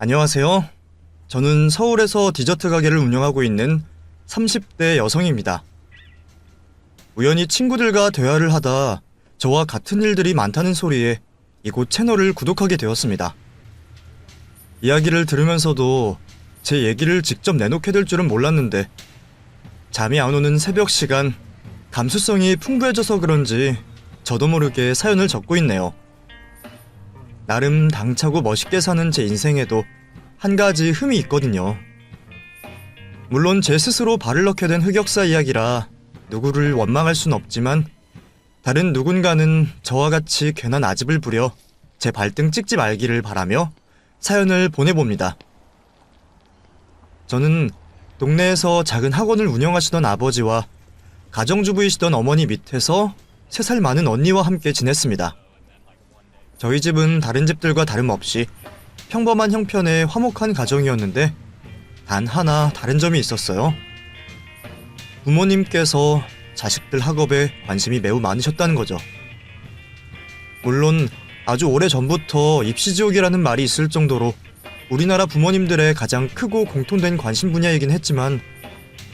안녕하세요. 저는 서울에서 디저트 가게를 운영하고 있는 30대 여성입니다. 우연히 친구들과 대화를 하다 저와 같은 일들이 많다는 소리에 이곳 채널을 구독하게 되었습니다. 이야기를 들으면서도 제 얘기를 직접 내놓게 될 줄은 몰랐는데 잠이 안 오는 새벽 시간, 감수성이 풍부해져서 그런지 저도 모르게 사연을 적고 있네요. 나름 당차고 멋있게 사는 제 인생에도 한 가지 흠이 있거든요. 물론 제 스스로 발을 넣게 된 흑역사 이야기라 누구를 원망할 순 없지만 다른 누군가는 저와 같이 괜한 아집을 부려 제 발등 찍지 말기를 바라며 사연을 보내봅니다. 저는 동네에서 작은 학원을 운영하시던 아버지와 가정주부이시던 어머니 밑에서 3살 많은 언니와 함께 지냈습니다. 저희 집은 다른 집들과 다름없이 평범한 형편의 화목한 가정이었는데 단 하나 다른 점이 있었어요. 부모님께서 자식들 학업에 관심이 매우 많으셨다는 거죠. 물론 아주 오래전부터 입시지옥이라는 말이 있을 정도로 우리나라 부모님들의 가장 크고 공통된 관심 분야이긴 했지만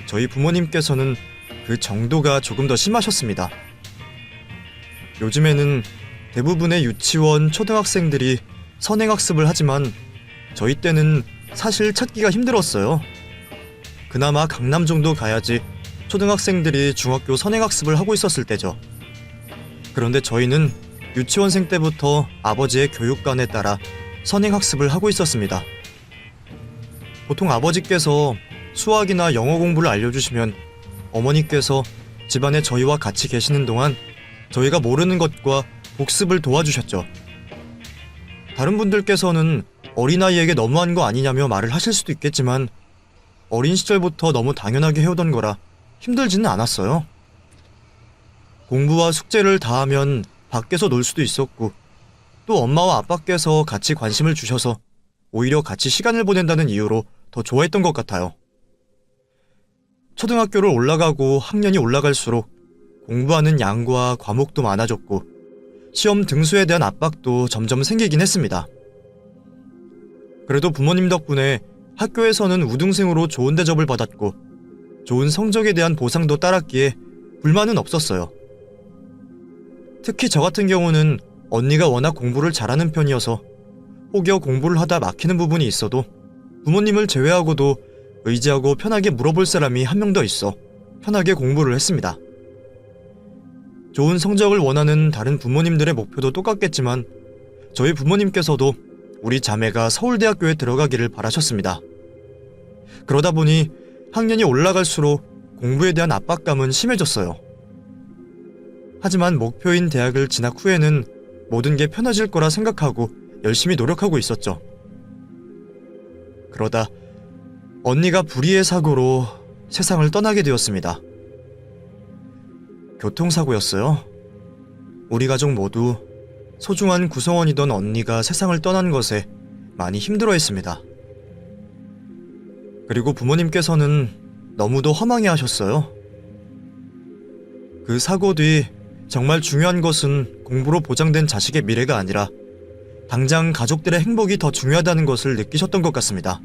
저희 부모님께서는 그 정도가 조금 더 심하셨습니다. 요즘에는 대부분의 유치원, 초등학생들이 선행학습을 하지만 저희 때는 사실 찾기가 힘들었어요. 그나마 강남 정도 가야지 초등학생들이 중학교 선행학습을 하고 있었을 때죠. 그런데 저희는 유치원생 때부터 아버지의 교육관에 따라 선행학습을 하고 있었습니다. 보통 아버지께서 수학이나 영어 공부를 알려주시면 어머니께서 집안에 저희와 같이 계시는 동안 저희가 모르는 것과 복습을 도와주셨죠. 다른 분들께서는 어린아이에게 너무한 거 아니냐며 말을 하실 수도 있겠지만 어린 시절부터 너무 당연하게 해오던 거라 힘들지는 않았어요. 공부와 숙제를 다 하면 밖에서 놀 수도 있었고 또 엄마와 아빠께서 같이 관심을 주셔서 오히려 같이 시간을 보낸다는 이유로 더 좋아했던 것 같아요. 초등학교를 올라가고 학년이 올라갈수록 공부하는 양과 과목도 많아졌고 시험 등수에 대한 압박도 점점 생기긴 했습니다. 그래도 부모님 덕분에 학교에서는 우등생으로 좋은 대접을 받았고 좋은 성적에 대한 보상도 따랐기에 불만은 없었어요. 특히 저 같은 경우는 언니가 워낙 공부를 잘하는 편이어서 혹여 공부를 하다 막히는 부분이 있어도 부모님을 제외하고도 의지하고 편하게 물어볼 사람이 한 명 더 있어 편하게 공부를 했습니다. 좋은 성적을 원하는 다른 부모님들의 목표도 똑같겠지만 저희 부모님께서도 우리 자매가 서울대학교에 들어가기를 바라셨습니다. 그러다 보니 학년이 올라갈수록 공부에 대한 압박감은 심해졌어요. 하지만 목표인 대학을 진학 후에는 모든 게 편해질 거라 생각하고 열심히 노력하고 있었죠. 그러다 언니가 불의의 사고로 세상을 떠나게 되었습니다. 교통사고였어요. 우리 가족 모두 소중한 구성원이던 언니가 세상을 떠난 것에 많이 힘들어했습니다. 그리고 부모님께서는 너무도 허망해 하셨어요. 그 사고 뒤 정말 중요한 것은 공부로 보장된 자식의 미래가 아니라 당장 가족들의 행복이 더 중요하다는 것을 느끼셨던 것 같습니다.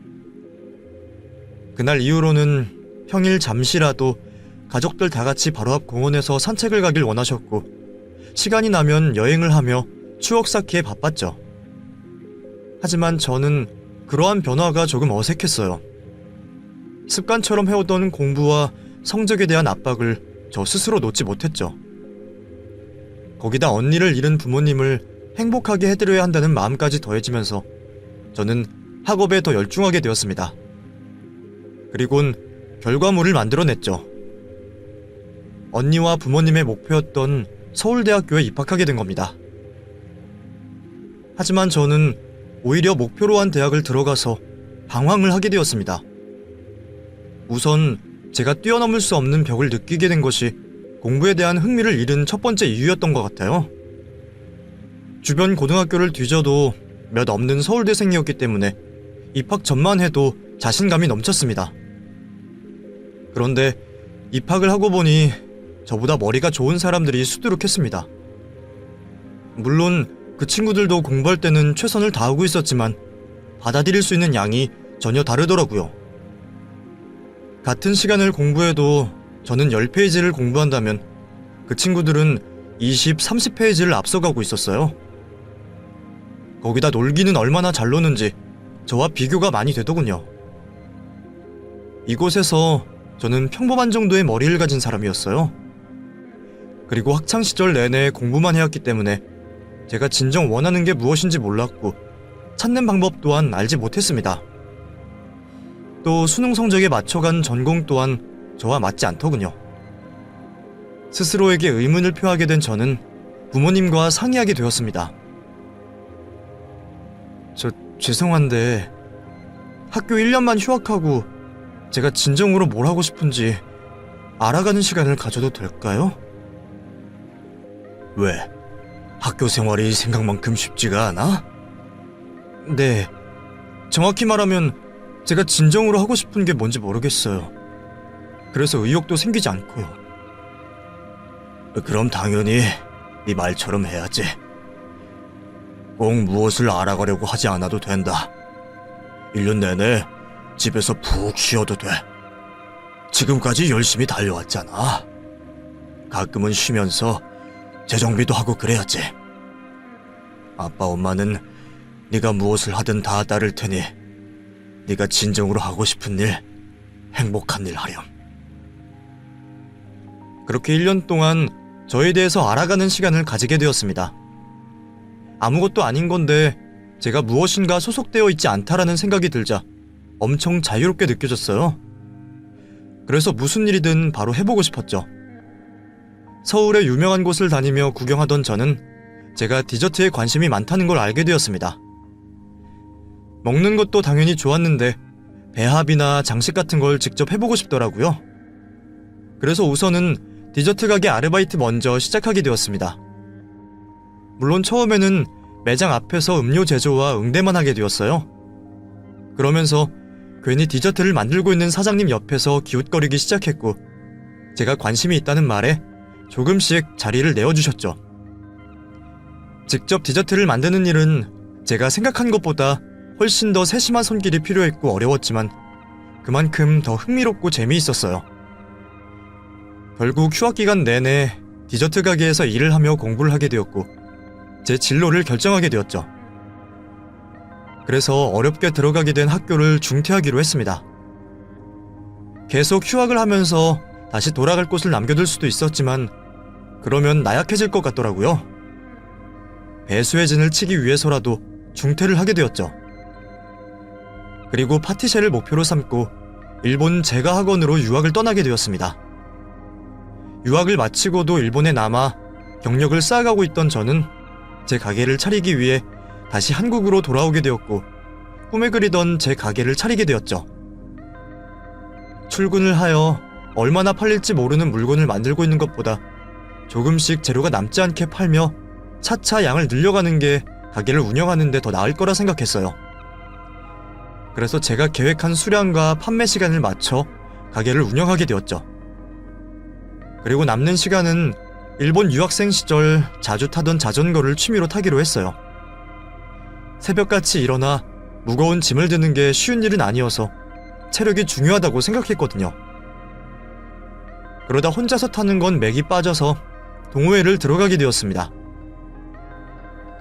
그날 이후로는 평일 잠시라도 가족들 다 같이 바로 앞 공원에서 산책을 가길 원하셨고 시간이 나면 여행을 하며 추억 쌓기에 바빴죠. 하지만 저는 그러한 변화가 조금 어색했어요. 습관처럼 해오던 공부와 성적에 대한 압박을 저 스스로 놓지 못했죠. 거기다 언니를 잃은 부모님을 행복하게 해드려야 한다는 마음까지 더해지면서 저는 학업에 더 열중하게 되었습니다. 그리곤 결과물을 만들어냈죠. 언니와 부모님의 목표였던 서울대학교에 입학하게 된 겁니다. 하지만 저는 오히려 목표로 한 대학을 들어가서 방황을 하게 되었습니다. 우선 제가 뛰어넘을 수 없는 벽을 느끼게 된 것이 공부에 대한 흥미를 잃은 첫 번째 이유였던 것 같아요. 주변 고등학교를 뒤져도 몇 없는 서울대생이었기 때문에 입학 전만 해도 자신감이 넘쳤습니다. 그런데 입학을 하고 보니 저보다 머리가 좋은 사람들이 수두룩했습니다. 물론 그 친구들도 공부할 때는 최선을 다하고 있었지만 받아들일 수 있는 양이 전혀 다르더라고요. 같은 시간을 공부해도 저는 10페이지를 공부한다면 그 친구들은 20, 30페이지를 앞서가고 있었어요. 거기다 놀기는 얼마나 잘 노는지 저와 비교가 많이 되더군요. 이곳에서 저는 평범한 정도의 머리를 가진 사람이었어요. 그리고 학창시절 내내 공부만 해왔기 때문에 제가 진정 원하는 게 무엇인지 몰랐고 찾는 방법 또한 알지 못했습니다. 또 수능 성적에 맞춰간 전공 또한 저와 맞지 않더군요. 스스로에게 의문을 표하게 된 저는 부모님과 상의하게 되었습니다. 죄송한데 학교 1년만 휴학하고 제가 진정으로 뭘 하고 싶은지 알아가는 시간을 가져도 될까요? 왜? 학교 생활이 생각만큼 쉽지가 않아? 네. 정확히 말하면 제가 진정으로 하고 싶은 게 뭔지 모르겠어요. 그래서 의욕도 생기지 않고요. 그럼 당연히 네 말처럼 해야지. 꼭 무엇을 알아가려고 하지 않아도 된다. 1년 내내 집에서 푹 쉬어도 돼. 지금까지 열심히 달려왔잖아. 가끔은 쉬면서 재정비도 하고 그래야지. 아빠 엄마는 네가 무엇을 하든 다 따를 테니 네가 진정으로 하고 싶은 일, 행복한 일 하렴. 그렇게 1년 동안 저에 대해서 알아가는 시간을 가지게 되었습니다. 아무것도 아닌 건데 제가 무엇인가 소속되어 있지 않다라는 생각이 들자 엄청 자유롭게 느껴졌어요. 그래서 무슨 일이든 바로 해보고 싶었죠. 서울의 유명한 곳을 다니며 구경하던 저는 제가 디저트에 관심이 많다는 걸 알게 되었습니다. 먹는 것도 당연히 좋았는데 배합이나 장식 같은 걸 직접 해보고 싶더라고요. 그래서 우선은 디저트 가게 아르바이트 먼저 시작하게 되었습니다. 물론 처음에는 매장 앞에서 음료 제조와 응대만 하게 되었어요. 그러면서 괜히 디저트를 만들고 있는 사장님 옆에서 기웃거리기 시작했고 제가 관심이 있다는 말에 조금씩 자리를 내어주셨죠. 직접 디저트를 만드는 일은 제가 생각한 것보다 훨씬 더 세심한 손길이 필요했고 어려웠지만 그만큼 더 흥미롭고 재미있었어요. 결국 휴학 기간 내내 디저트 가게에서 일을 하며 공부를 하게 되었고 제 진로를 결정하게 되었죠. 그래서 어렵게 들어가게 된 학교를 중퇴하기로 했습니다. 계속 휴학을 하면서 다시 돌아갈 곳을 남겨둘 수도 있었지만 그러면 나약해질 것 같더라고요. 배수의 진을 치기 위해서라도 중퇴를 하게 되었죠. 그리고 파티셰를 목표로 삼고 일본 제과 학원으로 유학을 떠나게 되었습니다. 유학을 마치고도 일본에 남아 경력을 쌓아가고 있던 저는 제 가게를 차리기 위해 다시 한국으로 돌아오게 되었고 꿈에 그리던 제 가게를 차리게 되었죠. 출근을 하여 얼마나 팔릴지 모르는 물건을 만들고 있는 것보다 조금씩 재료가 남지 않게 팔며 차차 양을 늘려가는 게 가게를 운영하는 데 더 나을 거라 생각했어요. 그래서 제가 계획한 수량과 판매 시간을 맞춰 가게를 운영하게 되었죠. 그리고 남는 시간은 일본 유학생 시절 자주 타던 자전거를 취미로 타기로 했어요. 새벽같이 일어나 무거운 짐을 드는 게 쉬운 일은 아니어서 체력이 중요하다고 생각했거든요. 그러다 혼자서 타는 건 맥이 빠져서 동호회를 들어가게 되었습니다.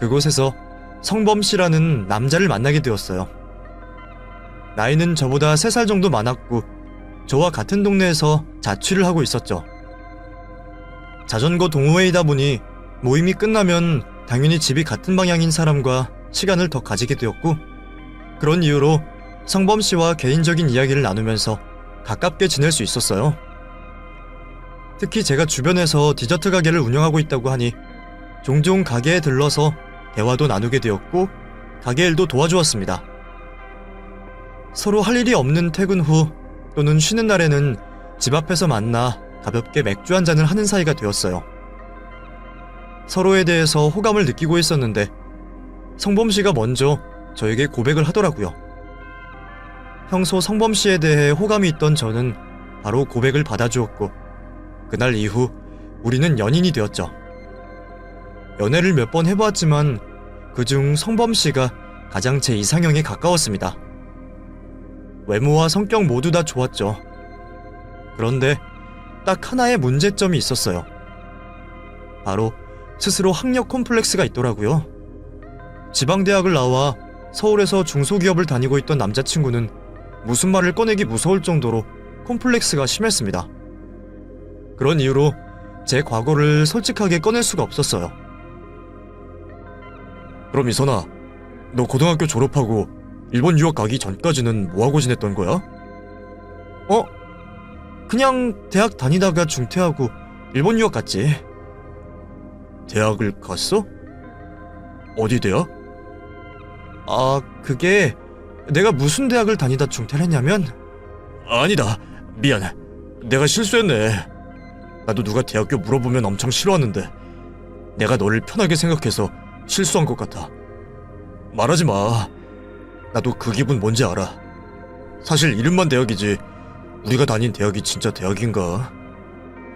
그곳에서 성범 씨라는 남자를 만나게 되었어요. 나이는 저보다 3살 정도 많았고 저와 같은 동네에서 자취를 하고 있었죠. 자전거 동호회이다 보니 모임이 끝나면 당연히 집이 같은 방향인 사람과 시간을 더 가지게 되었고 그런 이유로 성범 씨와 개인적인 이야기를 나누면서 가깝게 지낼 수 있었어요. 특히 제가 주변에서 디저트 가게를 운영하고 있다고 하니 종종 가게에 들러서 대화도 나누게 되었고 가게 일도 도와주었습니다. 서로 할 일이 없는 퇴근 후 또는 쉬는 날에는 집 앞에서 만나 가볍게 맥주 한 잔을 하는 사이가 되었어요. 서로에 대해서 호감을 느끼고 있었는데 성범 씨가 먼저 저에게 고백을 하더라고요. 평소 성범 씨에 대해 호감이 있던 저는 바로 고백을 받아주었고 그날 이후 우리는 연인이 되었죠. 연애를 몇 번 해보았지만 그중 성범 씨가 가장 제 이상형에 가까웠습니다. 외모와 성격 모두 다 좋았죠. 그런데 딱 하나의 문제점이 있었어요. 바로 스스로 학력 콤플렉스가 있더라고요. 지방대학을 나와 서울에서 중소기업을 다니고 있던 남자친구는 무슨 말을 꺼내기 무서울 정도로 콤플렉스가 심했습니다. 그런 이유로 제 과거를 솔직하게 꺼낼 수가 없었어요. 그럼 이선아, 너 고등학교 졸업하고 일본 유학 가기 전까지는 뭐하고 지냈던 거야? 그냥 대학 다니다가 중퇴하고 일본 유학 갔지. 대학을 갔어? 어디 대학? 그게 내가 무슨 대학을 다니다 중퇴를 했냐면 아니다, 미안. 내가 실수했네. 나도 누가 대학교 물어보면 엄청 싫어하는데 내가 너를 편하게 생각해서 실수한 것 같아. 말하지 마. 나도 그 기분 뭔지 알아. 사실 이름만 대학이지 우리가 다닌 대학이 진짜 대학인가?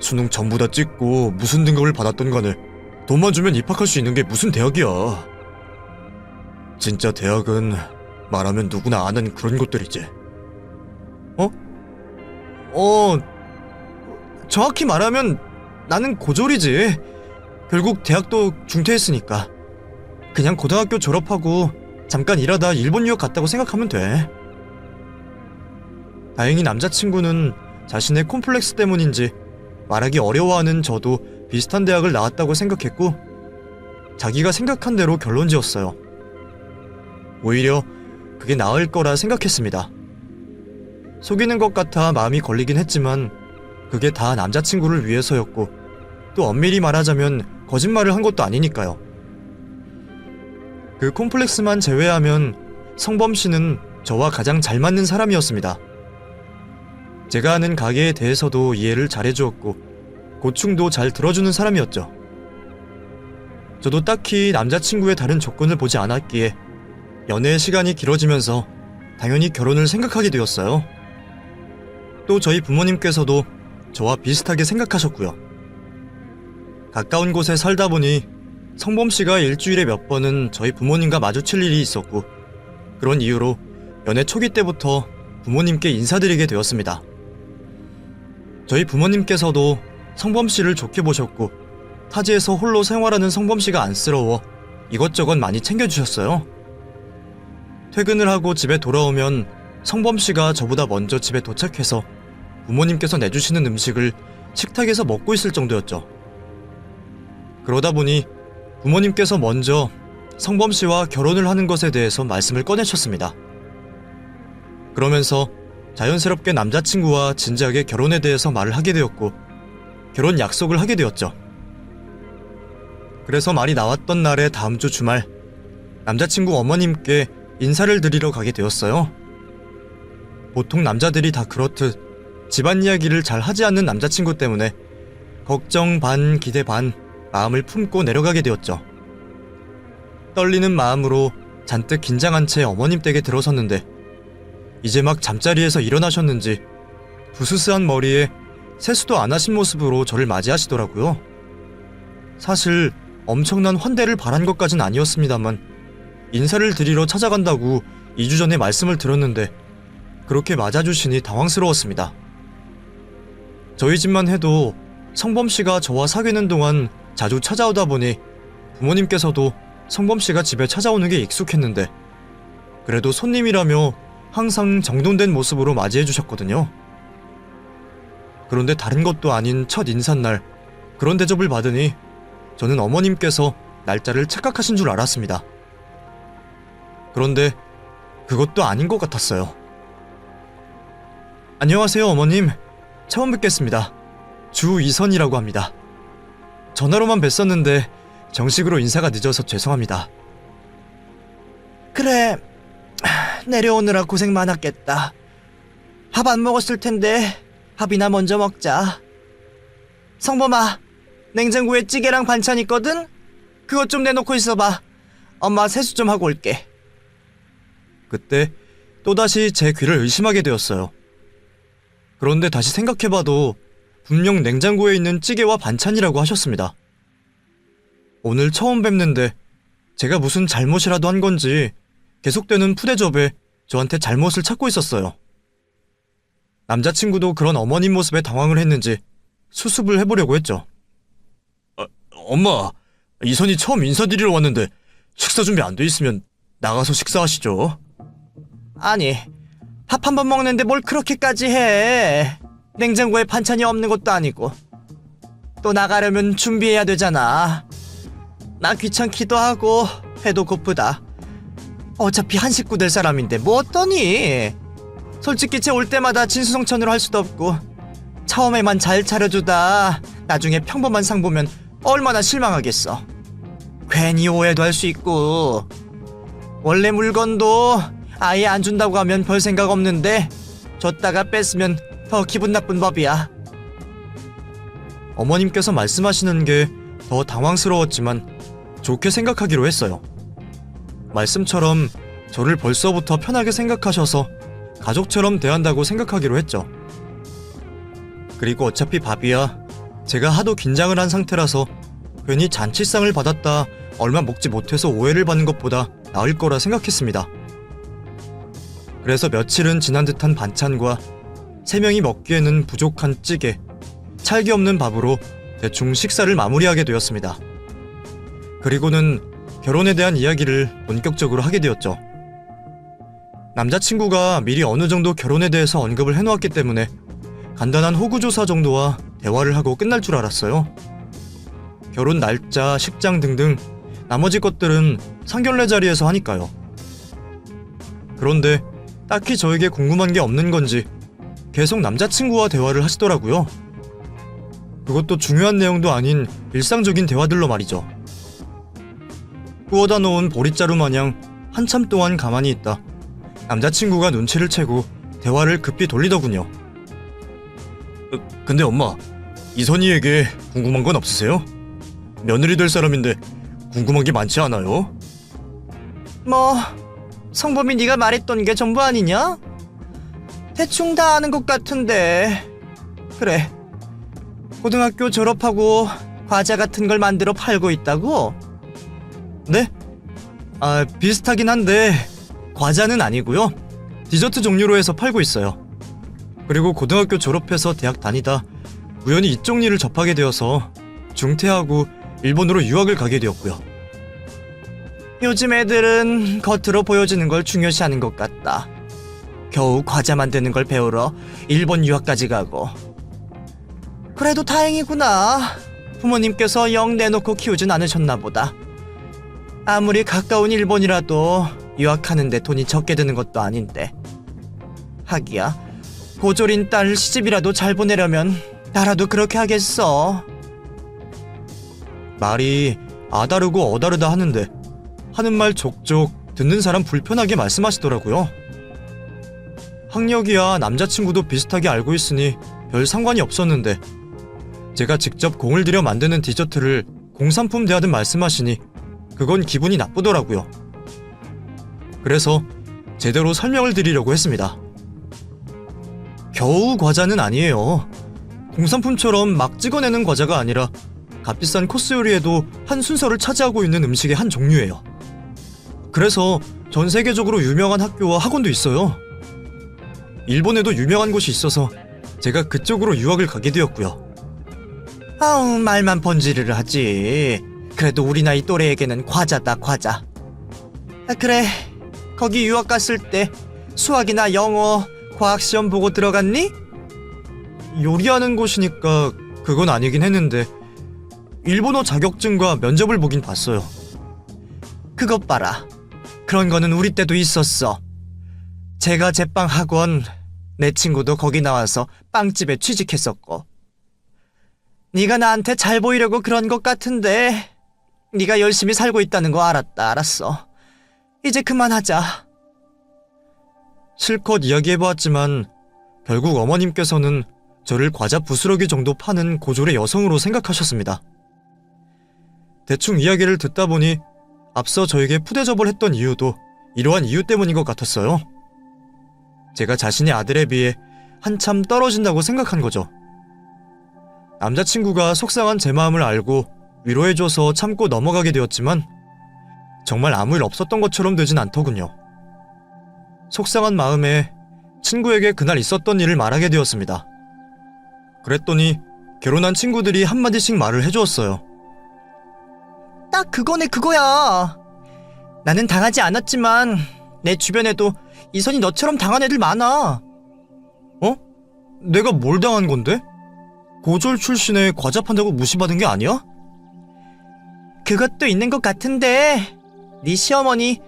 수능 전부 다 찍고 무슨 등급을 받았던 간에 돈만 주면 입학할 수 있는 게 무슨 대학이야. 진짜 대학은 말하면 누구나 아는 그런 곳들이지. 정확히 말하면 나는 고졸이지. 결국 대학도 중퇴했으니까 그냥 고등학교 졸업하고 잠깐 일하다 일본 유학 갔다고 생각하면 돼. 다행히 남자친구는 자신의 콤플렉스 때문인지 말하기 어려워하는 저도 비슷한 대학을 나왔다고 생각했고 자기가 생각한 대로 결론 지었어요. 오히려 그게 나을 거라 생각했습니다. 속이는 것 같아 마음이 걸리긴 했지만 그게 다 남자친구를 위해서였고 또 엄밀히 말하자면 거짓말을 한 것도 아니니까요. 그 콤플렉스만 제외하면 성범 씨는 저와 가장 잘 맞는 사람이었습니다. 제가 하는 가게에 대해서도 이해를 잘해주었고 고충도 잘 들어주는 사람이었죠. 저도 딱히 남자친구의 다른 조건을 보지 않았기에 연애 시간이 길어지면서 당연히 결혼을 생각하게 되었어요. 또 저희 부모님께서도 저와 비슷하게 생각하셨고요. 가까운 곳에 살다 보니 성범 씨가 일주일에 몇 번은 저희 부모님과 마주칠 일이 있었고 그런 이유로 연애 초기 때부터 부모님께 인사드리게 되었습니다. 저희 부모님께서도 성범 씨를 좋게 보셨고 타지에서 홀로 생활하는 성범 씨가 안쓰러워 이것저것 많이 챙겨주셨어요. 퇴근을 하고 집에 돌아오면 성범 씨가 저보다 먼저 집에 도착해서 부모님께서 내주시는 음식을 식탁에서 먹고 있을 정도였죠. 그러다 보니 부모님께서 먼저 성범 씨와 결혼을 하는 것에 대해서 말씀을 꺼내셨습니다. 그러면서 자연스럽게 남자친구와 진지하게 결혼에 대해서 말을 하게 되었고 결혼 약속을 하게 되었죠. 그래서 말이 나왔던 날의 다음 주 주말 남자친구 어머님께 인사를 드리러 가게 되었어요. 보통 남자들이 다 그렇듯 집안 이야기를 잘 하지 않는 남자친구 때문에 걱정 반 기대 반 마음을 품고 내려가게 되었죠. 떨리는 마음으로 잔뜩 긴장한 채 어머님 댁에 들어섰는데 이제 막 잠자리에서 일어나셨는지 부스스한 머리에 세수도 안 하신 모습으로 저를 맞이하시더라고요. 사실 엄청난 환대를 바란 것까진 아니었습니다만 인사를 드리러 찾아간다고 2주 전에 말씀을 드렸는데 그렇게 맞아주시니 당황스러웠습니다. 저희 집만 해도 성범 씨가 저와 사귀는 동안 자주 찾아오다 보니 부모님께서도 성범 씨가 집에 찾아오는 게 익숙했는데 그래도 손님이라며 항상 정돈된 모습으로 맞이해 주셨거든요. 그런데 다른 것도 아닌 첫 인사날 그런 대접을 받으니 저는 어머님께서 날짜를 착각하신 줄 알았습니다. 그런데 그것도 아닌 것 같았어요. 안녕하세요 어머님. 처음 뵙겠습니다. 주이선이라고 합니다. 전화로만 뵀었는데 정식으로 인사가 늦어서 죄송합니다. 그래, 내려오느라 고생 많았겠다. 밥 안 먹었을 텐데 밥이나 먼저 먹자. 성범아, 냉장고에 찌개랑 반찬 있거든? 그것 좀 내놓고 있어봐. 엄마 세수 좀 하고 올게. 그때 또다시 제 귀를 의심하게 되었어요. 그런데 다시 생각해봐도 분명 냉장고에 있는 찌개와 반찬이라고 하셨습니다. 오늘 처음 뵙는데 제가 무슨 잘못이라도 한 건지 계속되는 푸대접에 저한테 잘못을 찾고 있었어요. 남자친구도 그런 어머님 모습에 당황을 했는지 수습을 해보려고 했죠. 엄마, 이선이 처음 인사드리러 왔는데 식사 준비 안 돼 있으면 나가서 식사하시죠. 아니, 밥 한 번 먹는데 뭘 그렇게까지 해. 냉장고에 반찬이 없는 것도 아니고. 또 나가려면 준비해야 되잖아. 나 귀찮기도 하고 배도 고프다. 어차피 한 식구 될 사람인데 뭐 어떠니? 솔직히 쟤 올 때마다 진수성찬으로 할 수도 없고 처음에만 잘 차려주다 나중에 평범한 상 보면 얼마나 실망하겠어. 괜히 오해도 할 수 있고 원래 물건도 아예 안 준다고 하면 별 생각 없는데 줬다가 뺐으면 더 기분 나쁜 법이야. 어머님께서 말씀하시는 게 더 당황스러웠지만 좋게 생각하기로 했어요. 말씀처럼 저를 벌써부터 편하게 생각하셔서 가족처럼 대한다고 생각하기로 했죠. 그리고 어차피 밥이야 제가 하도 긴장을 한 상태라서 괜히 잔치상을 받았다 얼마 먹지 못해서 오해를 받는 것보다 나을 거라 생각했습니다. 그래서 며칠은 지난 듯한 반찬과 3명이 먹기에는 부족한 찌개, 찰기 없는 밥으로 대충 식사를 마무리하게 되었습니다. 그리고는 결혼에 대한 이야기를 본격적으로 하게 되었죠. 남자친구가 미리 어느 정도 결혼에 대해서 언급을 해놓았기 때문에 간단한 호구조사 정도와 대화를 하고 끝날 줄 알았어요. 결혼 날짜, 식장 등등 나머지 것들은 상견례 자리에서 하니까요. 그런데 딱히 저에게 궁금한 게 없는 건지 계속 남자친구와 대화를 하시더라고요. 그것도 중요한 내용도 아닌 일상적인 대화들로 말이죠. 구워다 놓은 보릿자루 마냥 한참 동안 가만히 있다 남자친구가 눈치를 채고 대화를 급히 돌리더군요. 근데 엄마, 이선희에게 궁금한 건 없으세요? 며느리 될 사람인데 궁금한 게 많지 않아요? 뭐 성범이 네가 말했던 게 전부 아니냐? 대충 다 아는 것 같은데. 그래, 고등학교 졸업하고 과자 같은 걸 만들어 팔고 있다고? 네? 비슷하긴 한데 과자는 아니고요. 디저트 종류로 해서 팔고 있어요. 그리고 고등학교 졸업해서 대학 다니다 우연히 이쪽 일을 접하게 되어서 중퇴하고 일본으로 유학을 가게 되었고요. 요즘 애들은 겉으로 보여지는 걸 중요시하는 것 같다. 겨우 과자 만드는 걸 배우러 일본 유학까지 가고. 그래도 다행이구나. 부모님께서 영 내놓고 키우진 않으셨나 보다. 아무리 가까운 일본이라도 유학하는데 돈이 적게 드는 것도 아닌데. 하기야 고졸인 딸 시집이라도 잘 보내려면 나라도 그렇게 하겠어. 말이 아다르고 어다르다 하는데 하는 말 족족 듣는 사람 불편하게 말씀하시더라고요. 학력이야 남자친구도 비슷하게 알고 있으니 별 상관이 없었는데 제가 직접 공을 들여 만드는 디저트를 공산품 대하듯 말씀하시니 그건 기분이 나쁘더라고요. 그래서 제대로 설명을 드리려고 했습니다. 겨우 과자는 아니에요. 공산품처럼 막 찍어내는 과자가 아니라 값비싼 코스 요리에도 한 순서를 차지하고 있는 음식의 한 종류예요. 그래서 전 세계적으로 유명한 학교와 학원도 있어요. 일본에도 유명한 곳이 있어서 제가 그쪽으로 유학을 가게 되었고요. 아우, 말만 번지르르 하지. 그래도 우리 나이 또래에게는 과자다, 과자. 그래, 거기 유학 갔을 때 수학이나 영어, 과학시험 보고 들어갔니? 요리하는 곳이니까 그건 아니긴 했는데 일본어 자격증과 면접을 보긴 봤어요. 그것 봐라. 그런 거는 우리 때도 있었어. 제가 제빵 학원, 내 친구도 거기 나와서 빵집에 취직했었고. 네가 나한테 잘 보이려고 그런 것 같은데 네가 열심히 살고 있다는 거 알았어. 이제 그만하자. 실컷 이야기해보았지만 결국 어머님께서는 저를 과자 부스러기 정도 파는 고졸의 여성으로 생각하셨습니다. 대충 이야기를 듣다 보니 앞서 저에게 푸대접을 했던 이유도 이러한 이유 때문인 것 같았어요. 제가 자신의 아들에 비해 한참 떨어진다고 생각한 거죠. 남자친구가 속상한 제 마음을 알고 위로해줘서 참고 넘어가게 되었지만 정말 아무 일 없었던 것처럼 되진 않더군요. 속상한 마음에 친구에게 그날 있었던 일을 말하게 되었습니다. 그랬더니 결혼한 친구들이 한마디씩 말을 해주었어요. 딱 그거네 그거야. 나는 당하지 않았지만 내 주변에도 이선이 너처럼 당한 애들 많아. 어? 내가 뭘 당한 건데? 고졸 출신에 과자 판다고 무시받은 게 아니야? 그것도 있는 것 같은데 네 시어머니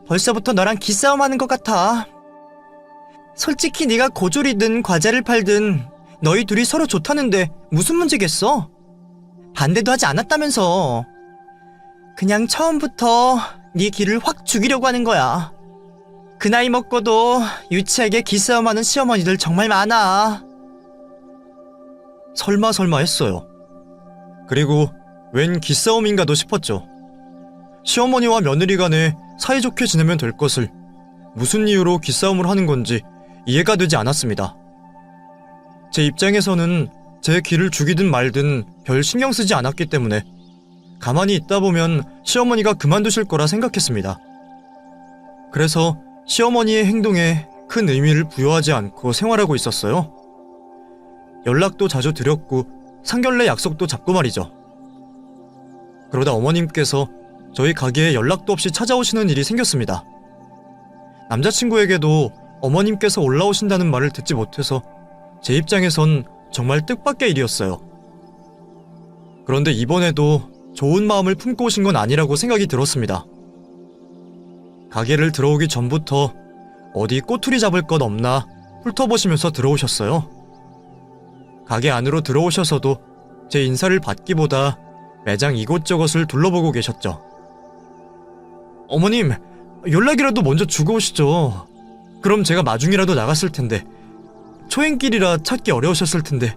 벌써부터 너랑 기싸움하는 것 같아. 솔직히 네가 고졸이든 과자를 팔든 너희 둘이 서로 좋다는데 무슨 문제겠어? 반대도 하지 않았다면서. 그냥 처음부터 네 길을 확 죽이려고 하는 거야. 그 나이 먹고도 유치하게 기싸움하는 시어머니들 정말 많아. 설마 했어요. 그리고 웬 기싸움인가도 싶었죠. 시어머니와 며느리 간에 사이좋게 지내면 될 것을 무슨 이유로 기싸움을 하는 건지 이해가 되지 않았습니다. 제 입장에서는 제 길을 죽이든 말든 별 신경 쓰지 않았기 때문에 가만히 있다 보면 시어머니가 그만두실 거라 생각했습니다. 그래서 시어머니의 행동에 큰 의미를 부여하지 않고 생활하고 있었어요. 연락도 자주 드렸고 상견례 약속도 잡고 말이죠. 그러다 어머님께서 저희 가게에 연락도 없이 찾아오시는 일이 생겼습니다. 남자친구에게도 어머님께서 올라오신다는 말을 듣지 못해서 제 입장에선 정말 뜻밖의 일이었어요. 그런데 이번에도 좋은 마음을 품고 오신 건 아니라고 생각이 들었습니다. 가게를 들어오기 전부터 어디 꼬투리 잡을 것 없나 훑어보시면서 들어오셨어요. 가게 안으로 들어오셔서도 제 인사를 받기보다 매장 이곳저곳을 둘러보고 계셨죠. 어머님, 연락이라도 먼저 주고 오시죠. 그럼 제가 마중이라도 나갔을 텐데. 초행길이라 찾기 어려우셨을 텐데.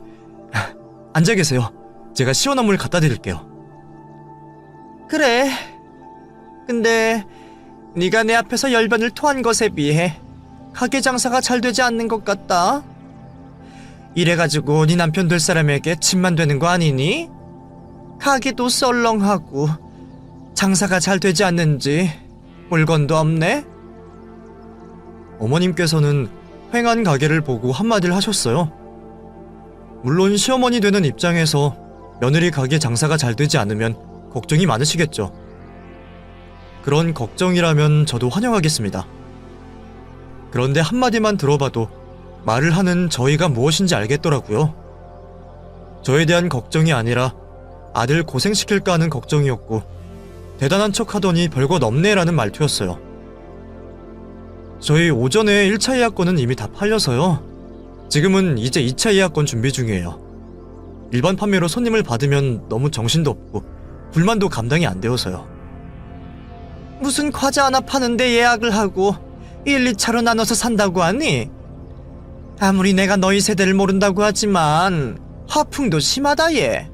앉아 계세요. 제가 시원한 물 갖다 드릴게요. 그래. 근데 네가 내 앞에서 열변을 토한 것에 비해 가게 장사가 잘 되지 않는 것 같다. 이래가지고 네 남편 될 사람에게 침만 되는 거 아니니? 가게도 썰렁하고 장사가 잘 되지 않는지 물건도 없네? 어머님께서는 횡한 가게를 보고 한마디를 하셨어요. 물론 시어머니 되는 입장에서 며느리 가게 장사가 잘 되지 않으면 걱정이 많으시겠죠. 그런 걱정이라면 저도 환영하겠습니다. 그런데 한마디만 들어봐도 말을 하는 저희가 무엇인지 알겠더라고요. 저에 대한 걱정이 아니라 아들 고생시킬까 하는 걱정이었고 대단한 척 하더니 별것 없네라는 말투였어요. 저희 오전에 1차 예약권은 이미 다 팔려서요. 지금은 이제 2차 예약권 준비 중이에요. 일반 판매로 손님을 받으면 너무 정신도 없고 불만도 감당이 안 되어서요. 무슨 과자 하나 파는데 예약을 하고 1, 2차로 나눠서 산다고 하니? 아무리 내가 너희 세대를 모른다고 하지만 화풍도 심하다 얘.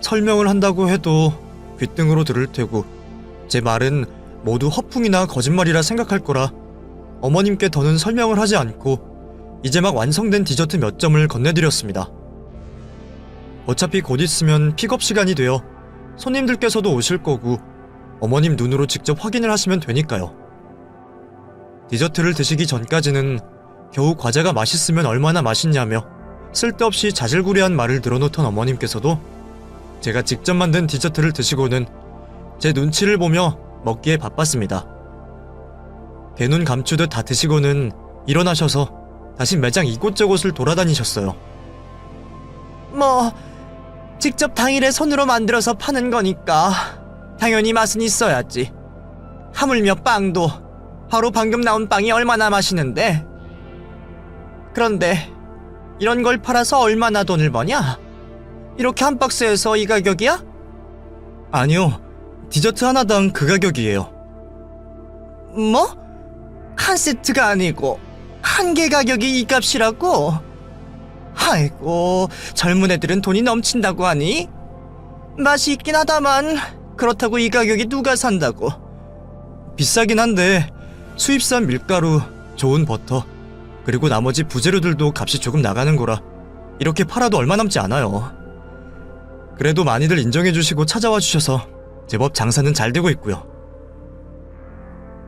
설명을 한다고 해도 귓등으로 들을 테고 제 말은 모두 허풍이나 거짓말이라 생각할 거라 어머님께 더는 설명을 하지 않고 이제 막 완성된 디저트 몇 점을 건네드렸습니다. 어차피 곧 있으면 픽업 시간이 되어 손님들께서도 오실 거고 어머님 눈으로 직접 확인을 하시면 되니까요. 디저트를 드시기 전까지는 겨우 과자가 맛있으면 얼마나 맛있냐며 쓸데없이 자질구레한 말을 늘어놓던 어머님께서도 제가 직접 만든 디저트를 드시고는 제 눈치를 보며 먹기에 바빴습니다. 대눈 감추듯 다 드시고는 일어나셔서 다시 매장 이곳저곳을 돌아다니셨어요. 뭐 직접 당일에 손으로 만들어서 파는 거니까 당연히 맛은 있어야지. 하물며 빵도 바로 방금 나온 빵이 얼마나 맛있는데. 그런데 이런 걸 팔아서 얼마나 돈을 버냐? 이렇게 한 박스에서 이 가격이야? 아니요, 디저트 하나당 그 가격이에요. 뭐? 한 세트가 아니고 한 개 가격이 이 값이라고? 아이고, 젊은 애들은 돈이 넘친다고 하니? 맛이 있긴 하다만 그렇다고 이 가격이 누가 산다고? 비싸긴 한데 수입산 밀가루, 좋은 버터, 그리고 나머지 부재료들도 값이 조금 나가는 거라 이렇게 팔아도 얼마 남지 않아요. 그래도 많이들 인정해주시고 찾아와 주셔서 제법 장사는 잘 되고 있고요.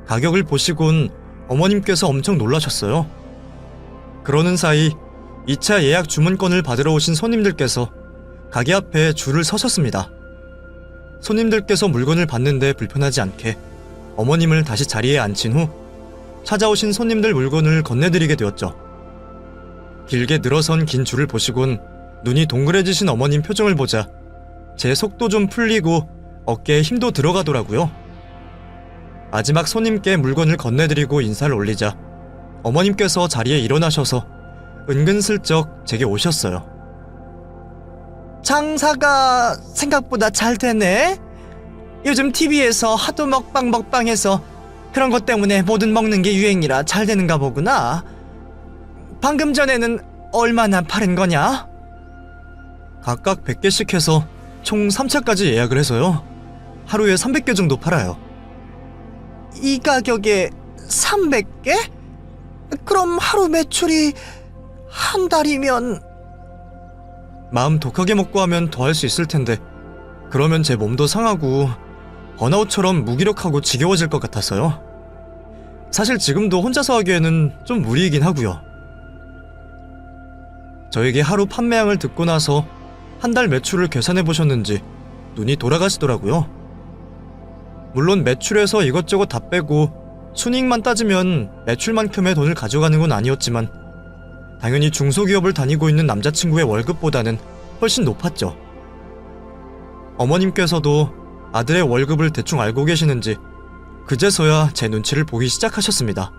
가격을 보시곤 어머님께서 엄청 놀라셨어요. 그러는 사이 2차 예약 주문권을 받으러 오신 손님들께서 가게 앞에 줄을 서셨습니다. 손님들께서 물건을 받는데 불편하지 않게 어머님을 다시 자리에 앉힌 후 찾아오신 손님들 물건을 건네드리게 되었죠. 길게 늘어선 긴 줄을 보시곤 눈이 동그래지신 어머님 표정을 보자 제 속도 좀 풀리고 어깨에 힘도 들어가더라고요. 마지막 손님께 물건을 건네드리고 인사를 올리자 어머님께서 자리에 일어나셔서 은근슬쩍 제게 오셨어요. 장사가 생각보다 잘 되네. 요즘 TV에서 하도 먹방해서 그런 것 때문에 뭐든 먹는 게 유행이라 잘 되는가 보구나. 방금 전에는 얼마나 팔은 거냐? 각각 100개씩 해서 총 3차까지 예약을 해서요. 하루에 300개 정도 팔아요. 이 가격에 300개? 그럼 하루 매출이 한 달이면... 마음 독하게 먹고 하면 더 할 수 있을 텐데 그러면 제 몸도 상하고 번아웃처럼 무기력하고 지겨워질 것 같아서요. 사실 지금도 혼자서 하기에는 좀 무리이긴 하고요. 저에게 하루 판매량을 듣고 나서 한 달 매출을 계산해 보셨는지 눈이 돌아가시더라고요. 물론 매출에서 이것저것 다 빼고 순이익만 따지면 매출만큼의 돈을 가져가는 건 아니었지만 당연히 중소기업을 다니고 있는 남자친구의 월급보다는 훨씬 높았죠. 어머님께서도 아들의 월급을 대충 알고 계시는지 그제서야 제 눈치를 보기 시작하셨습니다.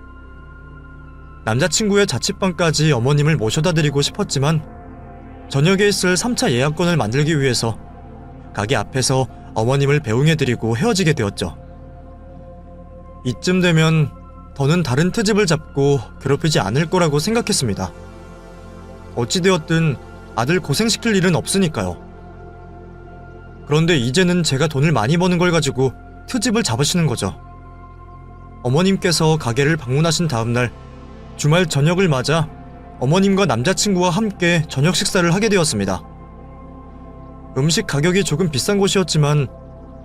남자친구의 자취방까지 어머님을 모셔다 드리고 싶었지만 저녁에 있을 3차 예약권을 만들기 위해서 가게 앞에서 어머님을 배웅해드리고 헤어지게 되었죠. 이쯤 되면 더는 다른 트집을 잡고 괴롭히지 않을 거라고 생각했습니다. 어찌되었든 아들 고생시킬 일은 없으니까요. 그런데 이제는 제가 돈을 많이 버는 걸 가지고 트집을 잡으시는 거죠. 어머님께서 가게를 방문하신 다음날 주말 저녁을 맞아 어머님과 남자친구와 함께 저녁 식사를 하게 되었습니다. 음식 가격이 조금 비싼 곳이었지만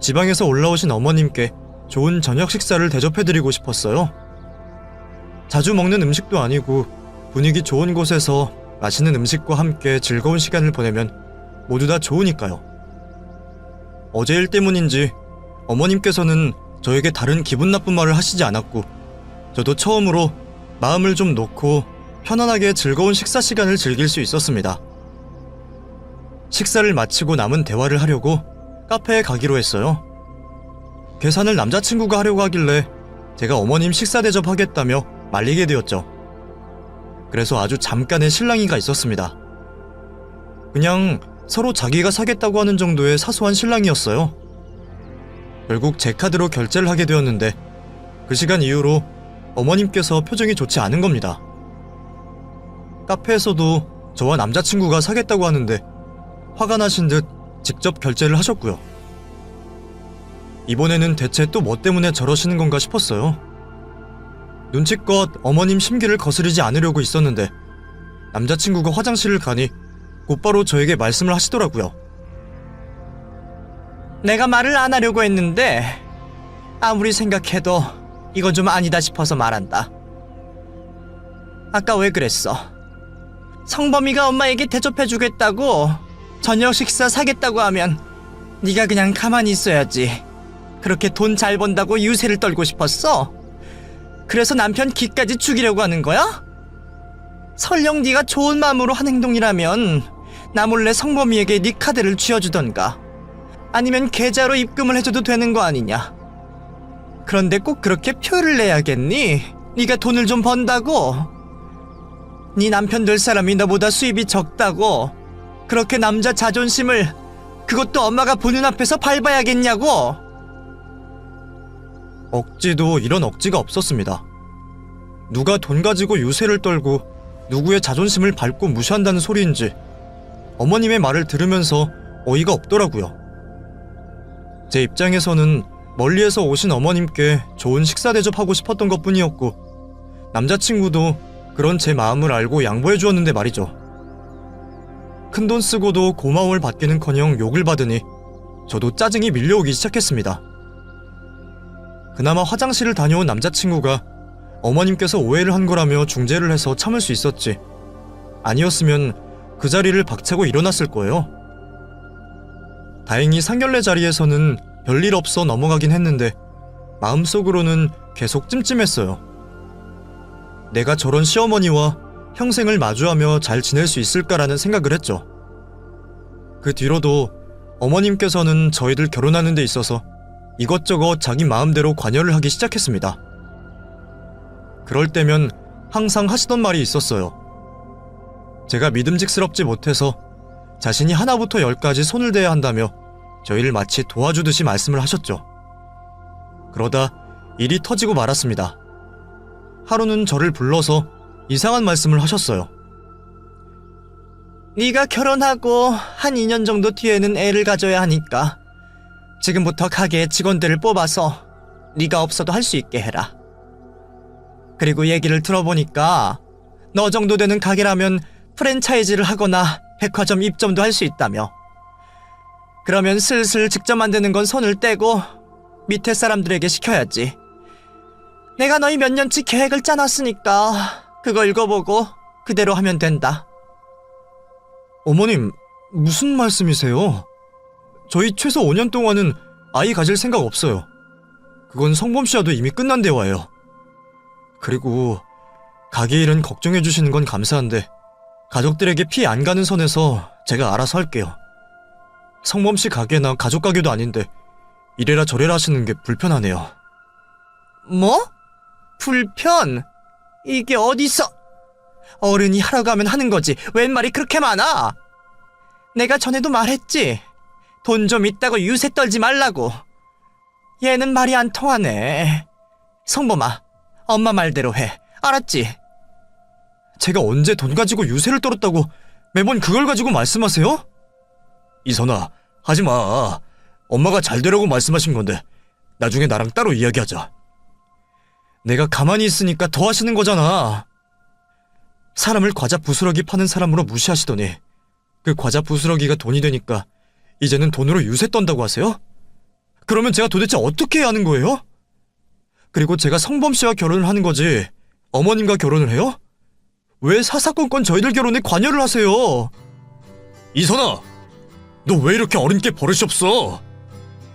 지방에서 올라오신 어머님께 좋은 저녁 식사를 대접해드리고 싶었어요. 자주 먹는 음식도 아니고 분위기 좋은 곳에서 맛있는 음식과 함께 즐거운 시간을 보내면 모두 다 좋으니까요. 어제 일 때문인지 어머님께서는 저에게 다른 기분 나쁜 말을 하시지 않았고 저도 처음으로 마음을 좀 놓고 편안하게 즐거운 식사 시간을 즐길 수 있었습니다. 식사를 마치고 남은 대화를 하려고 카페에 가기로 했어요. 계산을 남자친구가 하려고 하길래 제가 어머님 식사 대접하겠다며 말리게 되었죠. 그래서 아주 잠깐의 실랑이가 있었습니다. 그냥 서로 자기가 사겠다고 하는 정도의 사소한 실랑이였어요. 결국 제 카드로 결제를 하게 되었는데 그 시간 이후로 어머님께서 표정이 좋지 않은 겁니다. 카페에서도 저와 남자친구가 사겠다고 하는데 화가 나신 듯 직접 결제를 하셨고요. 이번에는 대체 또 뭐 때문에 저러시는 건가 싶었어요. 눈치껏 어머님 심기를 거스르지 않으려고 있었는데 남자친구가 화장실을 가니 곧바로 저에게 말씀을 하시더라고요. 내가 말을 안 하려고 했는데 아무리 생각해도 이건 좀 아니다 싶어서 말한다. 아까 왜 그랬어? 성범이가 엄마에게 대접해주겠다고 저녁 식사 사겠다고 하면 네가 그냥 가만히 있어야지. 그렇게 돈 잘 번다고 유세를 떨고 싶었어? 그래서 남편 기까지 죽이려고 하는 거야? 설령 네가 좋은 마음으로 한 행동이라면 나 몰래 성범이에게 네 카드를 쥐어주던가 아니면 계좌로 입금을 해줘도 되는 거 아니냐. 그런데 꼭 그렇게 표를 내야겠니? 네가 돈을 좀 번다고? 네 남편 될 사람이 너보다 수입이 적다고 그렇게 남자 자존심을 그것도 엄마가 보는 앞에서 밟아야겠냐고? 억지도 이런 억지가 없었습니다. 누가 돈 가지고 유세를 떨고 누구의 자존심을 밟고 무시한다는 소리인지 어머님의 말을 들으면서 어이가 없더라고요. 제 입장에서는 멀리에서 오신 어머님께 좋은 식사 대접하고 싶었던 것뿐이었고 남자친구도 그런 제 마음을 알고 양보해 주었는데 말이죠. 큰돈 쓰고도 고마움을 받기는커녕 욕을 받으니 저도 짜증이 밀려오기 시작했습니다. 그나마 화장실을 다녀온 남자친구가 어머님께서 오해를 한 거라며 중재를 해서 참을 수 있었지. 아니었으면 그 자리를 박차고 일어났을 거예요. 다행히 상견례 자리에서는 별일 없어 넘어가긴 했는데 마음속으로는 계속 찜찜했어요. 내가 저런 시어머니와 평생을 마주하며 잘 지낼 수 있을까라는 생각을 했죠. 그 뒤로도 어머님께서는 저희들 결혼하는 데 있어서 이것저것 자기 마음대로 관여를 하기 시작했습니다. 그럴 때면 항상 하시던 말이 있었어요. 제가 믿음직스럽지 못해서 자신이 하나부터 열까지 손을 대야 한다며 저희를 마치 도와주듯이 말씀을 하셨죠. 그러다 일이 터지고 말았습니다. 하루는 저를 불러서 이상한 말씀을 하셨어요. 네가 결혼하고 한 2년 정도 뒤에는 애를 가져야 하니까 지금부터 가게에 직원들을 뽑아서 네가 없어도 할 수 있게 해라. 그리고 얘기를 들어보니까 너 정도 되는 가게라면 프랜차이즈를 하거나 백화점 입점도 할 수 있다며. 그러면 슬슬 직접 만드는 건 손을 떼고 밑에 사람들에게 시켜야지. 내가 너희 몇 년치 계획을 짜놨으니까 그거 읽어보고 그대로 하면 된다. 어머님, 무슨 말씀이세요? 저희 최소 5년 동안은 아이 가질 생각 없어요. 그건 성범씨와도 이미 끝난 대화예요. 그리고 가게 일은 걱정해 주시는 건 감사한데 가족들에게 피해 안 가는 선에서 제가 알아서 할게요. 성범씨 가게나 가족 가게도 아닌데 이래라 저래라 하시는 게 불편하네요. 뭐? 불편? 이게 어디서? 어른이 하라고 하면 하는 거지 웬 말이 그렇게 많아? 내가 전에도 말했지. 돈 좀 있다고 유세 떨지 말라고. 얘는 말이 안 통하네. 성범아, 엄마 말대로 해. 알았지? 제가 언제 돈 가지고 유세를 떨었다고 매번 그걸 가지고 말씀하세요? 이선아, 하지마. 엄마가 잘 되라고 말씀하신 건데 나중에 나랑 따로 이야기하자. 내가 가만히 있으니까 더 하시는 거잖아. 사람을 과자 부스러기 파는 사람으로 무시하시더니 그 과자 부스러기가 돈이 되니까 이제는 돈으로 유세 떤다고 하세요? 그러면 제가 도대체 어떻게 해야 하는 거예요? 그리고 제가 성범씨와 결혼을 하는 거지 어머님과 결혼을 해요? 왜 사사건건 저희들 결혼에 관여를 하세요? 이선아! 너 왜 이렇게 어른께 버릇이 없어?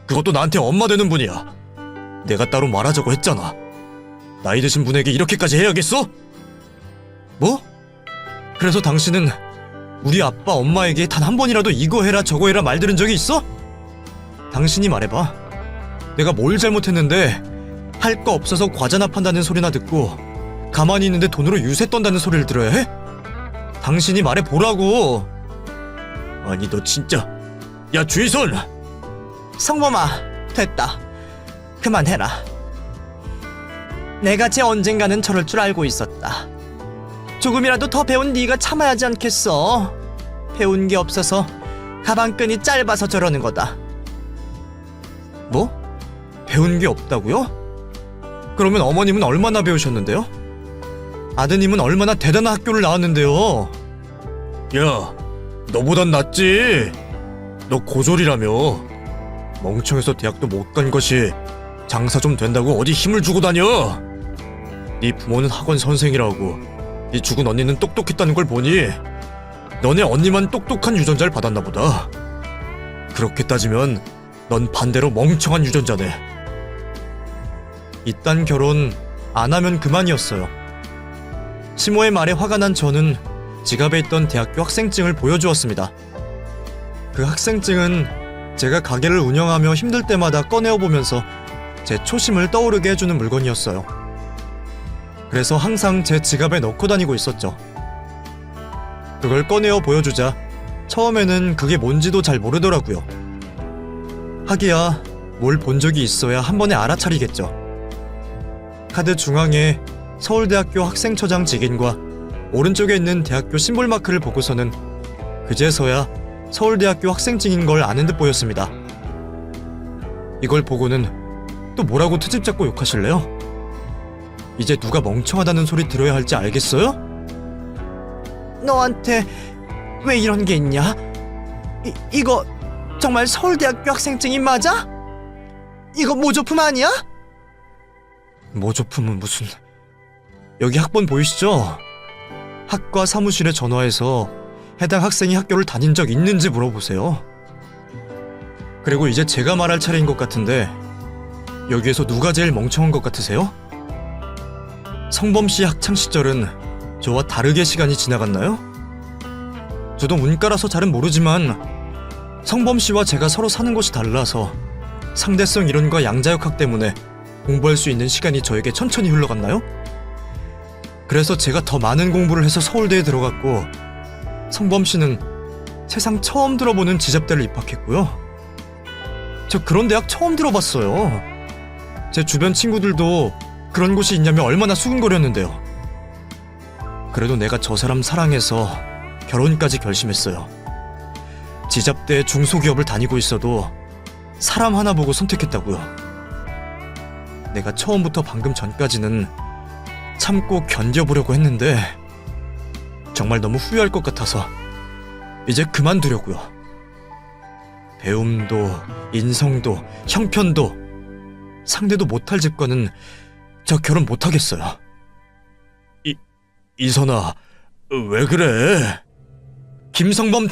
그것도 나한테 엄마 되는 분이야. 내가 따로 말하자고 했잖아. 나이 드신 분에게 이렇게까지 해야겠어? 뭐? 그래서 당신은 우리 아빠 엄마에게 단 한 번이라도 이거 해라 저거 해라 말 들은 적이 있어? 당신이 말해봐. 내가 뭘 잘못했는데 할 거 없어서 과자나 판다는 소리나 듣고 가만히 있는데 돈으로 유세 떤다는 소리를 들어야 해? 당신이 말해보라고. 아니 너 진짜. 야 주희선! 성범아, 됐다. 그만해라. 내가 쟤 언젠가는 저럴 줄 알고 있었다. 조금이라도 더 배운 네가 참아야 하지 않겠어? 배운 게 없어서 가방끈이 짧아서 저러는 거다. 뭐? 배운 게 없다고요? 그러면 어머님은 얼마나 배우셨는데요? 아드님은 얼마나 대단한 학교를 나왔는데요? 야, 너보단 낫지? 너 고졸이라며. 멍청해서 대학도 못 간 것이 장사 좀 된다고 어디 힘을 주고 다녀? 네 부모는 학원 선생이라고 네 죽은 언니는 똑똑했다는 걸 보니 너네 언니만 똑똑한 유전자를 받았나 보다. 그렇게 따지면 넌 반대로 멍청한 유전자네. 이딴 결혼 안 하면 그만이었어요. 시모의 말에 화가 난 저는 지갑에 있던 대학교 학생증을 보여주었습니다. 그 학생증은 제가 가게를 운영하며 힘들 때마다 꺼내어 보면서 제 초심을 떠오르게 해주는 물건이었어요. 그래서 항상 제 지갑에 넣고 다니고 있었죠. 그걸 꺼내어 보여주자 처음에는 그게 뭔지도 잘 모르더라고요. 하기야 뭘 본 적이 있어야 한 번에 알아차리겠죠. 카드 중앙에 서울대학교 학생처장 직인과 오른쪽에 있는 대학교 심볼 마크를 보고서는 그제서야 서울대학교 학생증인 걸 아는 듯 보였습니다. 이걸 보고는 또 뭐라고 트집 잡고 욕하실래요? 이제 누가 멍청하다는 소리 들어야 할지 알겠어요? 너한테 왜 이런 게 있냐? 이거 정말 서울대학교 학생증이 맞아? 이거 모조품 아니야? 모조품은 무슨... 여기 학번 보이시죠? 학과 사무실에 전화해서 해당 학생이 학교를 다닌 적 있는지 물어보세요. 그리고 이제 제가 말할 차례인 것 같은데 여기에서 누가 제일 멍청한 것 같으세요? 성범 씨 학창 시절은 저와 다르게 시간이 지나갔나요? 저도 문과라서 잘은 모르지만 성범 씨와 제가 서로 사는 곳이 달라서 상대성 이론과 양자역학 때문에 공부할 수 있는 시간이 저에게 천천히 흘러갔나요? 그래서 제가 더 많은 공부를 해서 서울대에 들어갔고 성범 씨는 세상 처음 들어보는 지잡대를 입학했고요. 저 그런 대학 처음 들어봤어요. 제 주변 친구들도 그런 곳이 있냐며 얼마나 수군거렸는데요. 그래도 내가 저 사람 사랑해서 결혼까지 결심했어요. 지잡대 중소기업을 다니고 있어도 사람 하나 보고 선택했다고요. 내가 처음부터 방금 전까지는 참고 견뎌보려고 했는데 정말 너무 후회할 것 같아서 이제 그만두려고요. 배움도 인성도 형편도 상대도 못할 집과는 저 결혼 못하겠어요. 이선아, 왜 그래? 김성범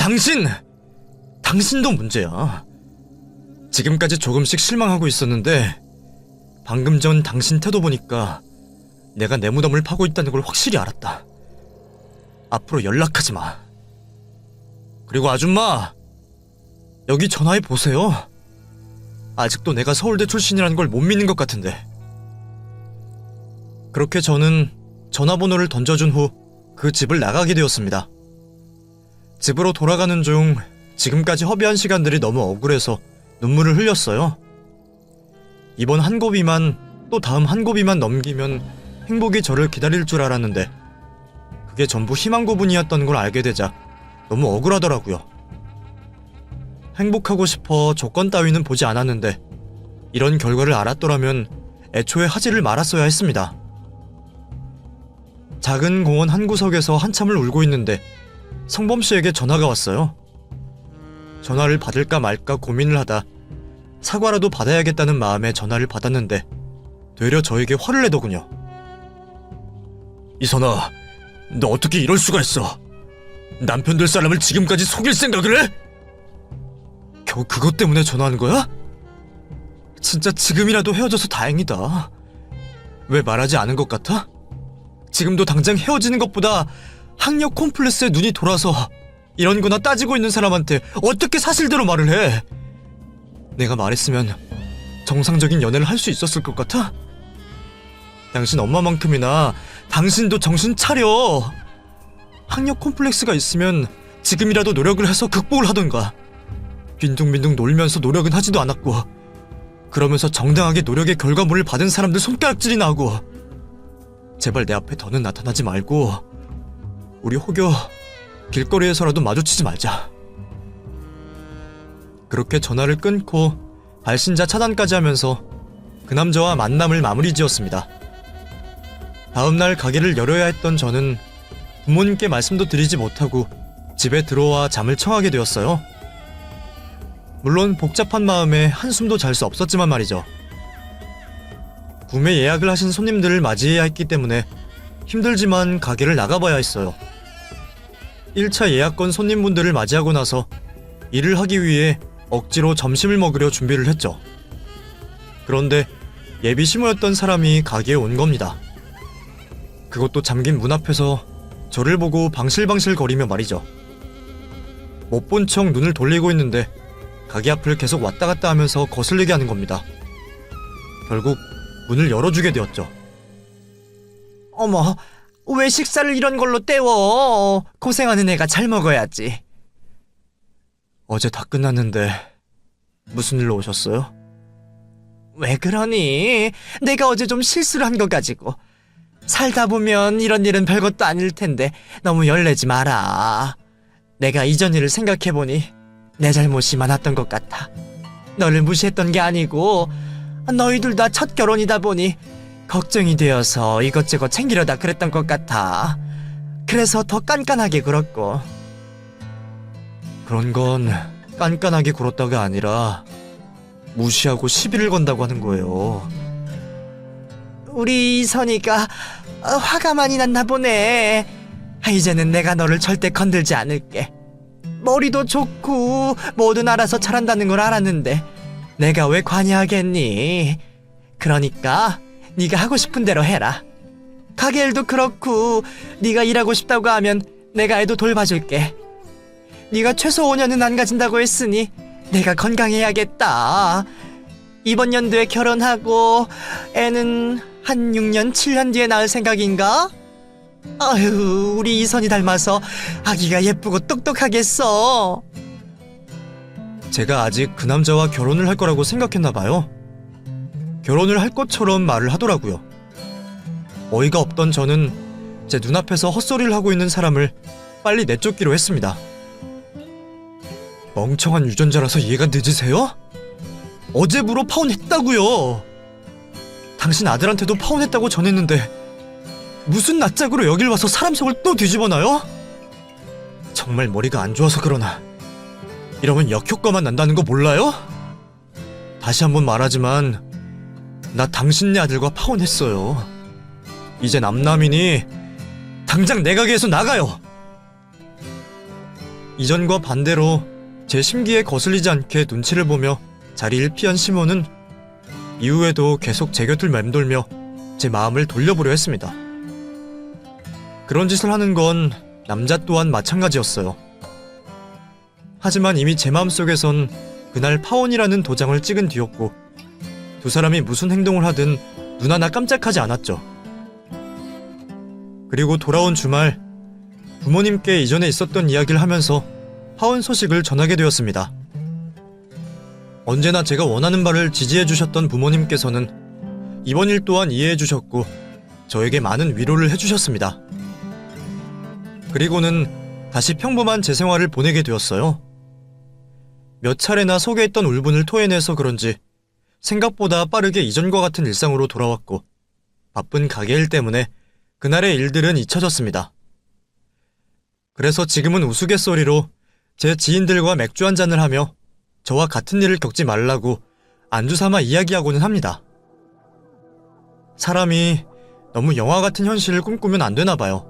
당신도 문제야. 지금까지 조금씩 실망하고 있었는데 방금 전 당신 태도 보니까 내가 내 무덤을 파고 있다는 걸 확실히 알았다. 앞으로 연락하지 마. 그리고 아줌마, 여기 전화해 보세요. 아직도 내가 서울대 출신이라는 걸 못 믿는 것 같은데. 그렇게 저는 전화번호를 던져준 후 그 집을 나가게 되었습니다. 집으로 돌아가는 중 지금까지 허비한 시간들이 너무 억울해서 눈물을 흘렸어요. 이번 한 고비만 또 다음 한 고비만 넘기면 행복이 저를 기다릴 줄 알았는데 그게 전부 희망 고분이었던 걸 알게 되자 너무 억울하더라고요. 행복하고 싶어 조건 따위는 보지 않았는데 이런 결과를 알았더라면 애초에 하지를 말았어야 했습니다. 작은 공원 한 구석에서 한참을 울고 있는데 성범 씨에게 전화가 왔어요. 전화를 받을까 말까 고민을 하다 사과라도 받아야겠다는 마음에 전화를 받았는데 되려 저에게 화를 내더군요. 이선아, 너 어떻게 이럴 수가 있어? 남편 될 사람을 지금까지 속일 생각을 해? 겨우 그것 때문에 전화하는 거야? 진짜 지금이라도 헤어져서 다행이다. 왜 말하지 않은 것 같아? 지금도 당장 헤어지는 것보다 학력 콤플렉스에 눈이 돌아서 이런 거나 따지고 있는 사람한테 어떻게 사실대로 말을 해? 내가 말했으면 정상적인 연애를 할 수 있었을 것 같아? 당신 엄마만큼이나 당신도 정신 차려. 학력 콤플렉스가 있으면 지금이라도 노력을 해서 극복을 하던가. 빈둥빈둥 놀면서 노력은 하지도 않았고 그러면서 정당하게 노력의 결과물을 받은 사람들 손가락질이나 하고. 제발 내 앞에 더는 나타나지 말고 우리 혹여 길거리에서라도 마주치지 말자. 그렇게 전화를 끊고 발신자 차단까지 하면서 그 남자와 만남을 마무리 지었습니다. 다음날 가게를 열어야 했던 저는 부모님께 말씀도 드리지 못하고 집에 들어와 잠을 청하게 되었어요. 물론 복잡한 마음에 한숨도 잘 수 없었지만 말이죠. 구매 예약을 하신 손님들을 맞이해야 했기 때문에 힘들지만 가게를 나가봐야 했어요. 1차 예약건 손님분들을 맞이하고 나서 일을 하기 위해 억지로 점심을 먹으려 준비를 했죠. 그런데 예비 시모였던 사람이 가게에 온 겁니다. 그것도 잠긴 문 앞에서 저를 보고 방실방실 거리며 말이죠. 못 본 척 눈을 돌리고 있는데 가게 앞을 계속 왔다 갔다 하면서 거슬리게 하는 겁니다. 결국 문을 열어주게 되었죠. 어머, 왜 식사를 이런 걸로 때워? 고생하는 애가 잘 먹어야지. 어제 다 끝났는데 무슨 일로 오셨어요? 왜 그러니? 내가 어제 좀 실수를 한 거 가지고. 살다 보면 이런 일은 별것도 아닐 텐데 너무 열내지 마라. 내가 이전 일을 생각해보니 내 잘못이 많았던 것 같아. 너를 무시했던 게 아니고 너희들 다 첫 결혼이다 보니 걱정이 되어서 이것저것 챙기려다 그랬던 것 같아. 그래서 더 깐깐하게 굴었고. 그런 건 깐깐하게 굴었다가 아니라 무시하고 시비를 건다고 하는 거예요. 우리 이선이가 화가 많이 났나 보네. 이제는 내가 너를 절대 건들지 않을게. 머리도 좋고 뭐든 알아서 잘한다는 걸 알았는데 내가 왜 관여하겠니? 그러니까 네가 하고 싶은 대로 해라. 가게 일도 그렇고 네가 일하고 싶다고 하면 내가 애도 돌봐줄게. 네가 최소 5년은 안 가진다고 했으니 내가 건강해야겠다. 이번 연도에 결혼하고 애는 한 6년, 7년 뒤에 낳을 생각인가? 아휴, 우리 이선이 닮아서 아기가 예쁘고 똑똑하겠어. 제가 아직 그 남자와 결혼을 할 거라고 생각했나 봐요. 결혼을 할 것처럼 말을 하더라고요. 어이가 없던 저는 제 눈앞에서 헛소리를 하고 있는 사람을 빨리 내쫓기로 했습니다. 멍청한 유전자라서 이해가 늦으세요? 어제부로 파혼했다고요. 당신 아들한테도 파혼했다고 전했는데 무슨 낯짝으로 여길 와서 사람 속을 또 뒤집어놔요? 정말 머리가 안 좋아서 그러나 이러면 역효과만 난다는 거 몰라요? 다시 한번 말하지만 나 당신네 아들과 파혼했어요. 이제 남남이니 당장 내 가게에서 나가요. 이전과 반대로 제 심기에 거슬리지 않게 눈치를 보며 자리를 피한 시몬은 이후에도 계속 제 곁을 맴돌며 제 마음을 돌려보려 했습니다. 그런 짓을 하는 건 남자 또한 마찬가지였어요. 하지만 이미 제 마음속에선 그날 파혼이라는 도장을 찍은 뒤였고 두 사람이 무슨 행동을 하든 눈 하나 깜짝하지 않았죠. 그리고 돌아온 주말 부모님께 이전에 있었던 이야기를 하면서 파혼 소식을 전하게 되었습니다. 언제나 제가 원하는 바를 지지해 주셨던 부모님께서는 이번 일 또한 이해해 주셨고 저에게 많은 위로를 해주셨습니다. 그리고는 다시 평범한 제 생활을 보내게 되었어요. 몇 차례나 속에 있던 울분을 토해내서 그런지 생각보다 빠르게 이전과 같은 일상으로 돌아왔고 바쁜 가게 일 때문에 그날의 일들은 잊혀졌습니다. 그래서 지금은 우스갯소리로 제 지인들과 맥주 한잔을 하며 저와 같은 일을 겪지 말라고 안주 삼아 이야기하고는 합니다. 사람이 너무 영화 같은 현실을 꿈꾸면 안 되나 봐요.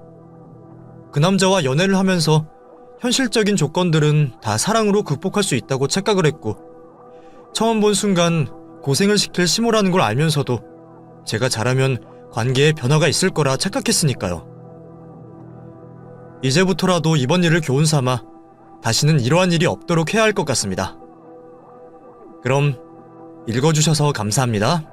그 남자와 연애를 하면서 현실적인 조건들은 다 사랑으로 극복할 수 있다고 착각을 했고 처음 본 순간 고생을 시킬 시모라는 걸 알면서도 제가 잘하면 관계에 변화가 있을 거라 착각했으니까요. 이제부터라도 이번 일을 교훈 삼아 다시는 이러한 일이 없도록 해야 할 것 같습니다. 그럼 읽어주셔서 감사합니다.